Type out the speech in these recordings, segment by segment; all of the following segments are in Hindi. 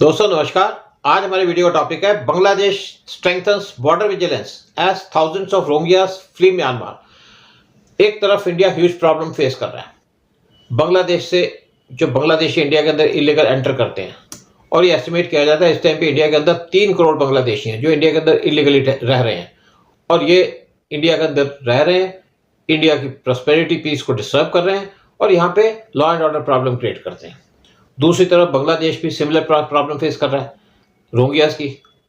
दोस्तों नमस्कार। आज हमारे वीडियो का टॉपिक है Bangladesh strengthens border vigilance as thousands of Rohingyas flee Myanmar. एक तरफ इंडिया ह्यूज प्रॉब्लम फेस कर रहा है बांग्लादेश से, जो बांग्लादेशी इंडिया के अंदर इलीगल एंटर करते हैं, और ये एस्टिमेट किया जाता है इस टाइम पे इंडिया के अंदर 3 करोड़ बांग्लादेशी हैं जो इंडिया के अंदर इलीगली रह रहे हैं, और ये इंडिया के अंदर रह रहे हैं, इंडिया की प्रॉस्पेरिटी पीस को डिस्टर्ब कर रहे हैं और यहाँ पे law and order problem create करते हैं। दूसरी तरफ बांग्लादेश भी सिमिलर प्रॉब्लम फेस कर रहा है रोहिंग्यास की,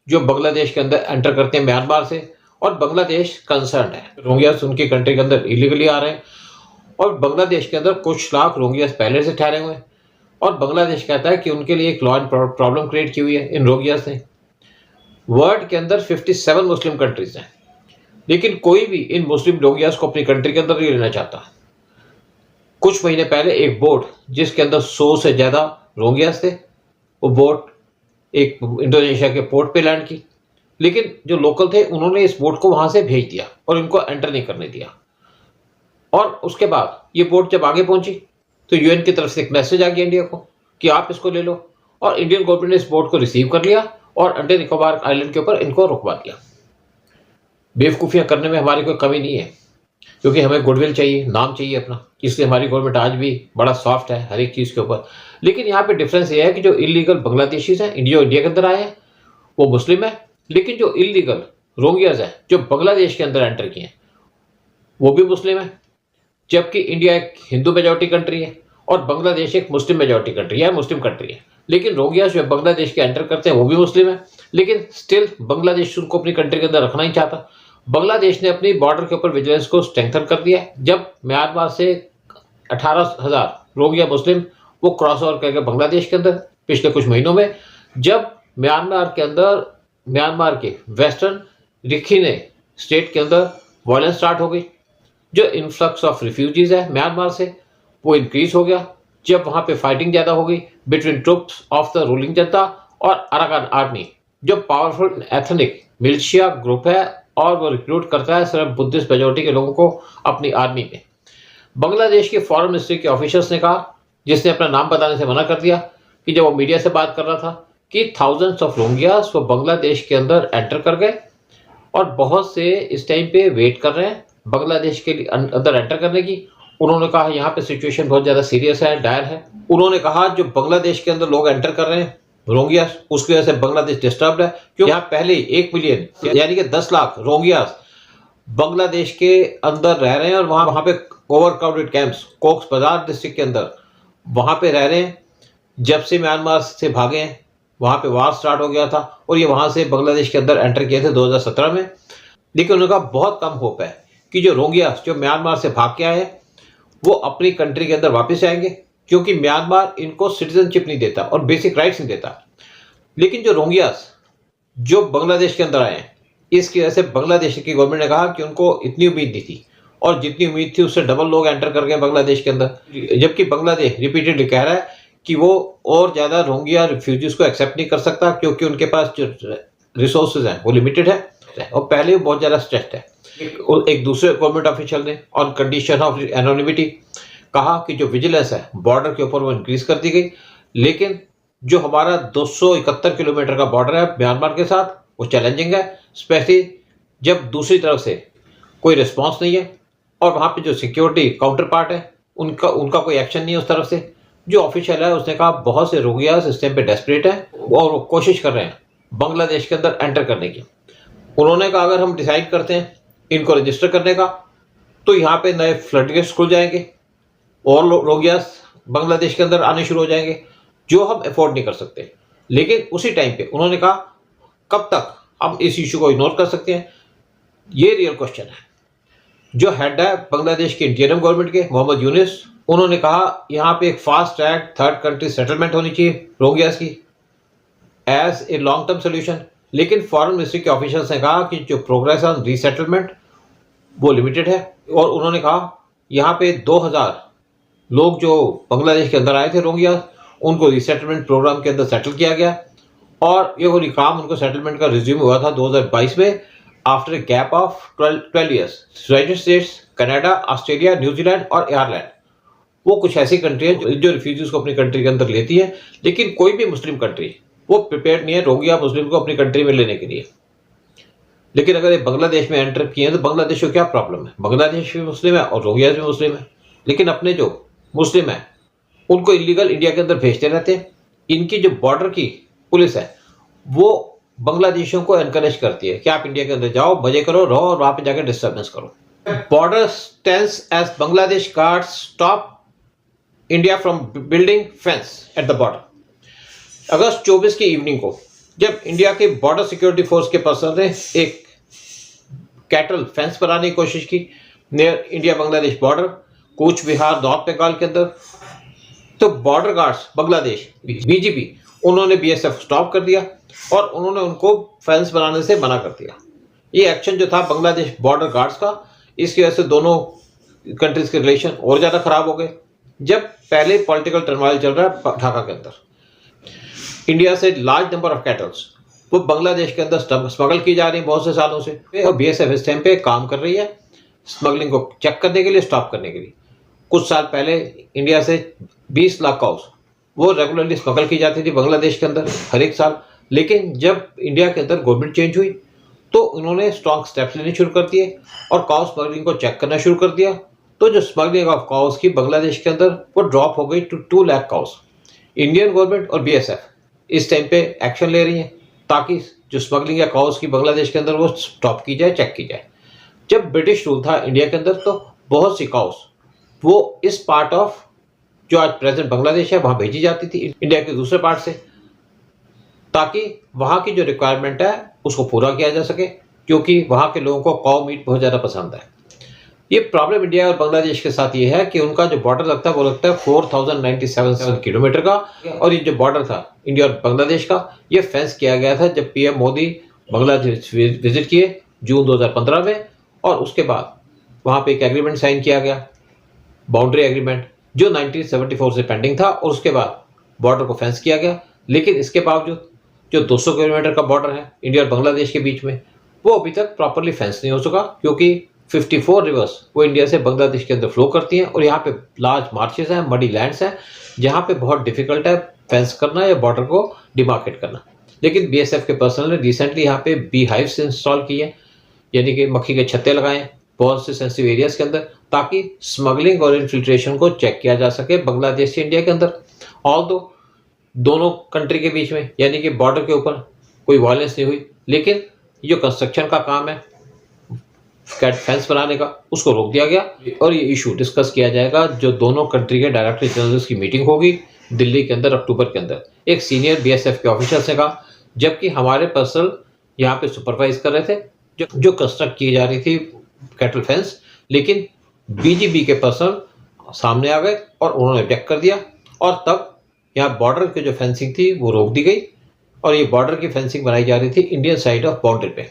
जो बांग्लादेश के अंदर एंटर करते हैं म्यांमार से, और बांग्लादेश कंसर्न है रोहिंग्यास उनकी कंट्री के अंदर इलीगली आ रहे हैं, और बांग्लादेश के अंदर कुछ लाख रोहिंग्यास पहले से ठहरे हुए हैं, और बांग्लादेश कहता है कि उनके लिए एक लॉ एंड प्रॉब्लम क्रिएट की हुई है इन रोहिंग्यास ने। वर्ल्ड के अंदर 57 मुस्लिम कंट्रीज हैं, लेकिन कोई भी इन मुस्लिम रोहिंग्यास को अपनी कंट्री के अंदर नहीं लेना चाहता। कुछ महीने पहले एक बोट जिसके अंदर 100 से ज़्यादा रोहिंग्यास थे, वो बोट एक इंडोनेशिया के पोर्ट पे लैंड की, लेकिन जो लोकल थे उन्होंने इस बोट को वहाँ से भेज दिया और इनको एंटर नहीं करने दिया। और उसके बाद ये बोट जब आगे पहुंची तो यूएन की तरफ से एक मैसेज आ गया इंडिया को कि आप इसको ले लो, और इंडियन गवर्नमेंट ने इस बोट को रिसीव कर लिया और अंडे निकोबार आइलैंड के ऊपर इनको रुकवा दिया। बेवकूफ़ियाँ करने में हमारी कोई कमी नहीं है, क्योंकि हमें गुडविल चाहिए, नाम चाहिए अपना, इसलिए हमारी गवर्नमेंट आज भी बड़ा सॉफ्ट है हर एक चीज़ के ऊपर। लेकिन यहाँ पे डिफरेंस ये है कि जो इलीगल बांग्लादेशीज हैं इंडिया के अंदर आए हैं वो मुस्लिम है, लेकिन जो इलीगल रोहिंग्यास हैं जो बांग्लादेश के अंदर एंटर किए हैं वो भी मुस्लिम है। जबकि इंडिया एक हिंदू मेजॉरिटी कंट्री है और बांग्लादेश एक मुस्लिम मेजॉरिटी कंट्री है, मुस्लिम कंट्री है, लेकिन रोहिंग्यास जो बांग्लादेश के एंटर करते हैं वो भी मुस्लिम है, लेकिन स्टिल बांग्लादेश उनको अपनी कंट्री के अंदर रखना ही चाहता। बांग्लादेश ने अपनी बॉर्डर के ऊपर विजिलेंस को स्ट्रेंथन कर दिया है। जब म्यांमार से 18,000 रोहिंग्या मुस्लिम वो क्रॉस ओवर करके बांग्लादेश के अंदर पिछले कुछ महीनों में, जब म्यांमार के वेस्टर्न रखीने स्टेट के अंदर वायलेंस स्टार्ट हो गई, जो इन्फ्लक्स ऑफ रिफ्यूजीज है म्यांमार से वो इंक्रीज हो गया, जब वहाँ पे फाइटिंग ज़्यादा हो गई between troops of the ruling जनता और अराकान आर्मी, जो पावरफुल एथनिक मिलिशिया ग्रुप है और वो रिक्रूट करता है सिर्फ बुद्धिस्ट मेजॉरिटी के लोगों को अपनी आर्मी में। बांग्लादेश के फॉरेन मिनिस्ट्री के ऑफिसर्स ने कहा, जिसने अपना नाम बताने से मना कर दिया, कि जब वो मीडिया से बात कर रहा था कि थाउजेंड्स ऑफ रोहिंग्यास वो बांग्लादेश के अंदर एंटर कर गए और बहुत से इस टाइम पे वेट कर रहे हैं बांग्लादेश के अंदर एंटर करने की। उन्होंने कहा यहाँ पे सिचुएशन बहुत ज़्यादा सीरियस है, डायर है। उन्होंने कहा जो बांग्लादेश के अंदर लोग एंटर कर रहे हैं रोहिंग्यास, उसकी वजह से बांग्लादेश डिस्टर्ब्ड है, क्योंकि यहाँ पहले 1 मिलियन यानी कि 10 लाख रोहिंग्यास बांग्लादेश के अंदर रह रहे हैं, और वहाँ पे ओवर क्राउडेड कैंप्स कोक्स बाजार डिस्ट्रिक्ट के अंदर वहाँ पे रह रहे हैं। जब से म्यांमार से भागे हैं वहाँ पे वार स्टार्ट हो गया था और ये वहाँ से बांग्लादेश के अंदर एंटर किए थे 2017 में। लेकिन उन्होंने कहा बहुत कम होप है कि जो रोहिंग्यास जो म्यांमार से भाग के आए हैं वो अपनी कंट्री के अंदर वापस आएंगे, क्योंकि म्यांमार इनको सिटीजनशिप नहीं देता और बेसिक राइट्स नहीं देता। लेकिन जो रोहिंग्यास जो बांग्लादेश के अंदर आए हैं, इसकी वजह से बांग्लादेश की गवर्नमेंट ने कहा कि उनको इतनी उम्मीद नहीं थी, और जितनी उम्मीद थी उससे डबल लोग एंटर कर गए बांग्लादेश के अंदर। जबकि बांग्लादेश रिपीटेडली कह रहा है कि वो और ज़्यादा रोहिंग्या रिफ्यूजीज को एक्सेप्ट नहीं कर सकता, क्योंकि उनके पास जो रिसोर्सेज हैं वो लिमिटेड है और पहले भी बहुत ज़्यादा स्ट्रेस्ड है। एक दूसरे गवर्नमेंट ऑफिशियल ने ऑन कंडीशन ऑफ एनोनिमिटी कहा कि जो विजिलेंस है बॉर्डर के ऊपर वो इंक्रीज कर दी गई, लेकिन जो हमारा 271 किलोमीटर का बॉर्डर है म्यांमार के साथ वो चैलेंजिंग है, स्पेशली जब दूसरी तरफ से कोई रिस्पॉन्स नहीं है और वहाँ पे जो सिक्योरिटी काउंटर पार्ट है उनका कोई एक्शन नहीं है उस तरफ से। जो ऑफिशियल है उसने कहा बहुत से रोहिंग्यास इस टाइम पे डेस्परेट हैं और वो कोशिश कर रहे हैं बांग्लादेश के अंदर एंटर करने की। उन्होंने कहा अगर हम डिसाइड करते हैं इनको रजिस्टर करने का तो यहाँ पे नए फ्लडगेट्स खुल जाएंगे और रोहिंग्यास बांग्लादेश के अंदर आने शुरू हो जाएंगे, जो हम अफोर्ड नहीं कर सकते। लेकिन उसी टाइम पे उन्होंने कहा कब तक हम इस इशू को इग्नोर कर सकते हैं, ये रियल क्वेश्चन है। जो हेड है बांग्लादेश के इंटीरियम गवर्नमेंट के मोहम्मद यूनिस, उन्होंने कहा यहाँ पे एक fast track third country settlement होनी चाहिए रोहिंग्यास की as a long term solution. लेकिन फॉरेन मिनिस्ट्री के ऑफिशियल्स ने कहा कि जो प्रोग्रेस ऑन रीसेटलमेंट वो लिमिटेड है, और उन्होंने कहा यहाँ पे 2000 लोग जो बांग्लादेश के अंदर आए थे रोहिंग्यास उनको रीसेटलमेंट प्रोग्राम के अंदर सेटल किया गया, और ये वो काम उनको सेटलमेंट का रिज्यूम हुआ था 2022 में after a gap of 12 years. United states, Canada, Australia, New Zealand और आयरलैंड वो कुछ ऐसी कंट्री है जो रिफ्यूजीज को अपनी कंट्री के अंदर लेती है, लेकिन कोई भी मुस्लिम कंट्री वो प्रिपेयर नहीं है रोहिंग्या मुस्लिम को अपनी कंट्री में लेने के लिए। लेकिन अगर ये बांग्लादेश में एंटर किए हैं तो बांग्लादेश को क्या प्रॉब्लम है? बांग्लादेश भी मुस्लिम है और रोहिंग्या भी मुस्लिम है, लेकिन अपने जो मुस्लिम है उनको इलीगल इंडिया के अंदर भेजते रहते हैं। इनकी जो बॉर्डर की पुलिस है वो बांग्लादेशियों को एनकरेज करती है कि आप इंडिया के अंदर जाओ, मजे करो, रहो और वहां पे जाकर डिस्टर्बेंस करो। Border stands as Bangladesh guards stop India from building fence at the border. August 24 की इवनिंग को जब इंडिया के बॉर्डर सिक्योरिटी फोर्स के पर्सन ने एक कैटल फेंस बनाने की कोशिश की near India Bangladesh border, Cooch Behar, north Bengal के अंदर, तो बॉर्डर गार्ड्स बांग्लादेश बीजीपी उन्होंने बीएसएफ स्टॉप कर दिया और उन्होंने उनको फेंस बनाने से मना कर दिया। ये एक्शन जो था बांग्लादेश बॉर्डर गार्ड्स का, इसकी वजह से दोनों कंट्रीज के रिलेशन और ज़्यादा खराब हो गए। जब पहले पॉलिटिकल टर्मोइल चल रहा है ढाका के अंदर, इंडिया से लार्ज नंबर ऑफ कैटल्स वो बांग्लादेश के अंदर स्मगल की जा रही है बहुत से सालों से, और बीएसएफ इस टाइम पे काम कर रही है स्मगलिंग को चेक करने के लिए, स्टॉप करने के लिए। कुछ साल पहले इंडिया से 20 लाख काउस वो रेगुलरली स्मगल की जाती थी बांग्लादेश के अंदर हर एक साल। लेकिन जब इंडिया के अंदर गवर्नमेंट चेंज हुई तो उन्होंने स्ट्रॉन्ग स्टेप्स लेने शुरू कर दिए और काउ स्मगलिंग को चेक करना शुरू कर दिया। तो जो स्मगलिंग ऑफ काउस की बांग्लादेश के अंदर वो ड्रॉप हो गई to 2 lakh cows. Indian government और बीएसएफ इस टाइम पे एक्शन ले रही है ताकि जो स्मगलिंग या काउस की बांग्लादेश के अंदर वो स्टॉप की जाए, चेक की जाए। जब ब्रिटिश रूल था इंडिया के अंदर तो बहुत सी काउस वो इस पार्ट ऑफ जो आज प्रेजेंट बांग्लादेश है वहां भेजी जाती थी इंडिया के दूसरे पार्ट से, ताकि वहां की जो रिक्वायरमेंट है उसको पूरा किया जा सके, क्योंकि वहां के लोगों को काउ मीट बहुत ज़्यादा पसंद है। ये प्रॉब्लम इंडिया और बांग्लादेश के साथ ये है कि उनका जो बॉर्डर लगता है वो लगता है 4097 किलोमीटर का, और ये जो बॉर्डर था इंडिया और बांग्लादेश का ये फेंस किया गया था जब पीएम मोदी बांग्लादेश विजिट किए जून 2015 में, और उसके बाद वहाँ पे एक एग्रीमेंट साइन किया गया, बाउंड्री एग्रीमेंट, जो 1974 से पेंडिंग था, और उसके बाद बॉर्डर को फेंस किया गया। लेकिन इसके बावजूद जो 200 किलोमीटर का बॉर्डर है इंडिया और बांग्लादेश के बीच में वो अभी तक प्रॉपरली फेंस नहीं हो सका, क्योंकि 54 रिवर्स वो इंडिया से बांग्लादेश के अंदर फ्लो करती हैं और यहाँ पे लार्ज मार्चेस हैं, मडी लैंड्स हैं, जहाँ पे बहुत डिफिकल्ट है फेंस करना या बॉर्डर को डिमार्केट करना। लेकिन बीएसएफ के पर्सनल ने रिसेंटली यहाँ पे बी हाइव्स इंस्टॉल किए हैं, यानी कि मक्खी के छत्ते लगाए बहुत से सेंसिटिव एरियाज के अंदर, ताकि स्मगलिंग और इन्फिल्ट्रेशन को चेक किया जा सके बांग्लादेश से इंडिया के अंदर। और दोनों कंट्री के बीच में यानी कि बॉर्डर के ऊपर कोई वायलेंस नहीं हुई, लेकिन जो कंस्ट्रक्शन का काम है फेंस बनाने का उसको रोक दिया गया, और ये इशू डिस्कस किया जाएगा जो दोनों कंट्री के डायरेक्टर जनरल्स की मीटिंग होगी दिल्ली के अंदर अक्टूबर के अंदर। एक सीनियर बीएसएफ के ऑफिसर्स ने कहा, जबकि हमारे पर्सनल यहाँ पे सुपरवाइज कर रहे थे जो कंस्ट्रक्ट की जा रही थी कैटल फेंस, लेकिन बीजीबी के पर्सन सामने आ गए और उन्होंने ऑब्जेक्ट कर दिया, और तब यहाँ बॉर्डर की जो फेंसिंग थी वो रोक दी गई, और ये बॉर्डर की फेंसिंग बनाई जा रही थी इंडियन साइड ऑफ बाउंड्री पे।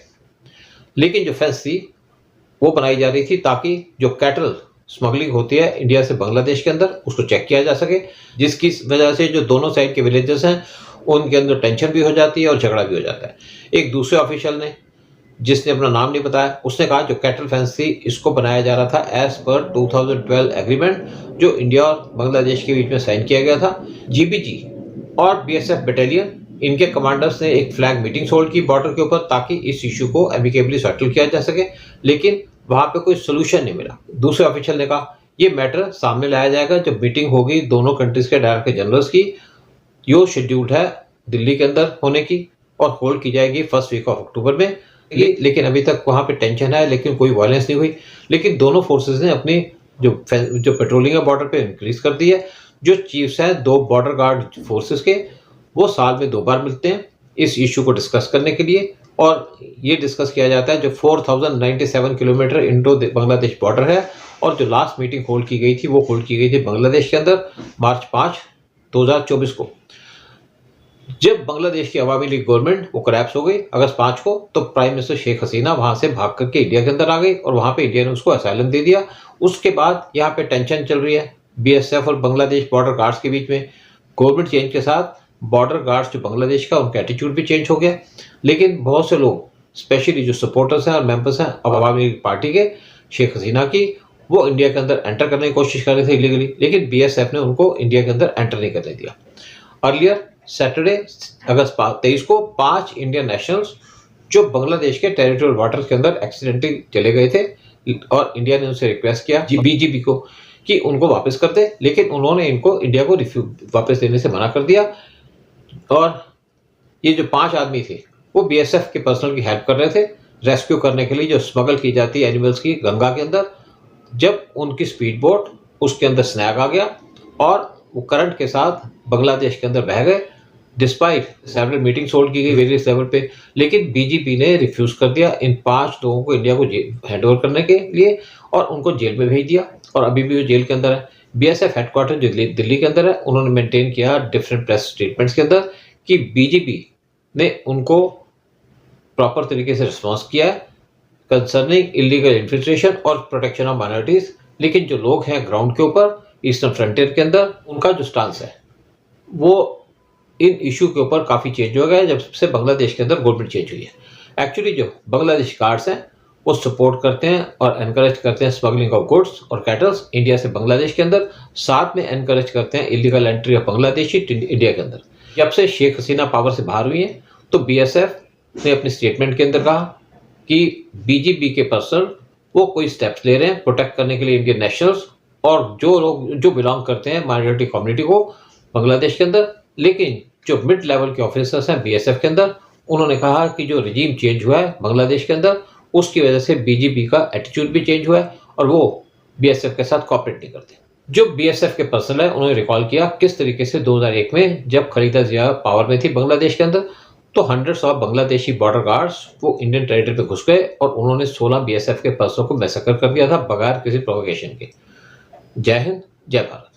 लेकिन जो फेंस थी वो बनाई जा रही थी ताकि जो कैटल स्मगलिंग होती है इंडिया से बांग्लादेश के अंदर उसको चेक किया जा सके, जिसकी वजह से जो दोनों साइड के विलेजेस हैं उनके अंदर टेंशन भी हो जाती है और झगड़ा भी हो जाता है। एक दूसरे ऑफिशियल ने, जिसने अपना नाम नहीं बताया, उसने कहा जो कैटल फेंस थी इसको बनाया जा रहा था एज पर 2012 एग्रीमेंट जो इंडिया और बांग्लादेश के बीच में साइन किया गया था। जीबीजी और बीएसएफ बटालियन इनके कमांडर्स ने एक फ्लैग मीटिंग होल्ड की बॉर्डर के ऊपर ताकि इस इशू को एमिकेबली सेटल किया जा सके, लेकिन वहां पे कोई सोल्यूशन नहीं मिला। दूसरे ऑफिशियल ने कहा ये मैटर सामने लाया जाएगा जब मीटिंग होगी दोनों कंट्रीज के डायरेक्टर जनरल्स की, जो शेड्यूल्ड है दिल्ली के अंदर होने की, और होल्ड की जाएगी फर्स्ट वीक ऑफ अक्टूबर में। लेकिन अभी तक वहां पे टेंशन है, लेकिन कोई वायलेंस नहीं हुई। लेकिन दोनों फोर्सेस ने अपनी जो पेट्रोलिंग है बॉर्डर पे इंक्रीज कर दी है। जो चीफ्स हैं दो बॉर्डर गार्ड फोर्सेस के, वो साल में 2 बार मिलते हैं इस इशू को डिस्कस करने के लिए, और ये डिस्कस किया जाता है जो 4097 किलोमीटर इंडो बांग्लादेश बॉर्डर है। और जो लास्ट मीटिंग होल्ड की गई थी वो होल्ड की गई थी बांग्लादेश के अंदर मार्च 5, 2024 को। जब बांग्लादेश की अवामी लीग गवर्नमेंट वो करैप्स हो गई अगस्त 5 को, तो प्राइम मिनिस्टर शेख हसीना वहां से भाग करके इंडिया के अंदर आ गई और वहां पे इंडिया ने उसको असाइलम दे दिया। उसके बाद यहाँ पे टेंशन चल रही है बीएसएफ और बांग्लादेश बॉर्डर गार्ड्स के बीच में। गवर्नमेंट चेंज के साथ बॉर्डर गार्ड्स जो बांग्लादेश का उनका एटीट्यूड भी चेंज हो गया, लेकिन बहुत से लोग स्पेशली जो सपोर्टर्स हैं और मेंबर्स हैं अवामी लीग पार्टी के शेख हसीना की, वो इंडिया के अंदर एंटर करने की कोशिश कर रहे थे इलीगली, लेकिन बीएसएफ ने उनको इंडिया के अंदर एंटर नहीं करने दिया। अर्लियर सैटरडे अगस्त 23 को 5 इंडियन नेशनल्स जो बांग्लादेश के टेरिटोरियल वाटर्स के अंदर एक्सीडेंटली चले गए थे और इंडिया ने उनसे रिक्वेस्ट किया बीजीपी को कि उनको वापस कर दे, लेकिन उन्होंने इनको इंडिया को वापस देने से मना कर दिया। और ये जो 5 आदमी थे वो बीएसएफ के पर्सनल की हेल्प कर रहे थे रेस्क्यू करने के लिए जो स्मगल की जाती है एनिमल्स की गंगा के अंदर। जब उनकी स्पीड बोट उसके अंदर स्नैग आ गया और वो करंट के साथ बांग्लादेश के अंदर बह गए। डिस्पाइट सेवरल मीटिंग्स होल्ड की गई वेरियस लेवल पे, लेकिन बीजीपी ने रिफ्यूज कर दिया इन 5 लोगों को इंडिया को हैंड ओवर करने के लिए और उनको जेल में भेज दिया और अभी भी वो जेल के अंदर है। बीएसएफ हेडक्वार्टर जो दिल्ली के अंदर है, उन्होंने मेंटेन किया डिफरेंट प्रेस स्टेटमेंट्स के अंदर कि बीजेपी ने उनको प्रॉपर तरीके से रिस्पॉन्स किया है कंसर्निंग इलीगल इन्फिल्ट्रेशन और प्रोटेक्शन ऑफ माइनॉरिटीज। लेकिन जो लोग हैं ग्राउंड के ऊपर ईस्टर्न फ्रंटियर के अंदर, उनका जो स्टांस है वो इन इशू के ऊपर काफ़ी चेंज हो गया है जब से बांग्लादेश के अंदर गवर्नमेंट चेंज हुई है। एक्चुअली जो बांग्लादेश गार्ड्स हैं वो सपोर्ट करते हैं और एनकरेज करते हैं स्मगलिंग ऑफ गुड्स और कैटल्स इंडिया से बांग्लादेश के अंदर, साथ में एनकरेज करते हैं illegal entry of Bangladeshi India के अंदर। जब से शेख हसीना पावर से बाहर हुई है तो बीएसएफ ने अपनी स्टेटमेंट के अंदर कहा कि बीजीपी के पर्सन वो कोई स्टेप्स ले रहे हैं प्रोटेक्ट करने के लिए इंडियन नेशनल्स और जो लोग जो बिलोंग करते हैं माइनॉरिटी कम्युनिटी को बांग्लादेश के अंदर। लेकिन जो मिड लेवल के ऑफिसर्स हैं बीएसएफ के अंदर, उन्होंने कहा कि जो रिजीम चेंज हुआ है बांग्लादेश के अंदर उसकी वजह से बीजेपी का एटीट्यूड भी चेंज हुआ है और वो बीएसएफ के साथ कोऑपरेट नहीं करते। जो बीएसएफ के पर्सन है उन्होंने रिकॉल किया किस तरीके से 2001 में जब खलीदा जिया पावर में थी बांग्लादेश के अंदर तो hundreds of Bangladeshi border guards वो इंडियन टेरिटरी पे घुस गए और उन्होंने 16 बीएसएफ के पर्सनों को मैसेकर कर दिया था बगैर किसी प्रोवोकेशन के। जय हिंद, जय भारत।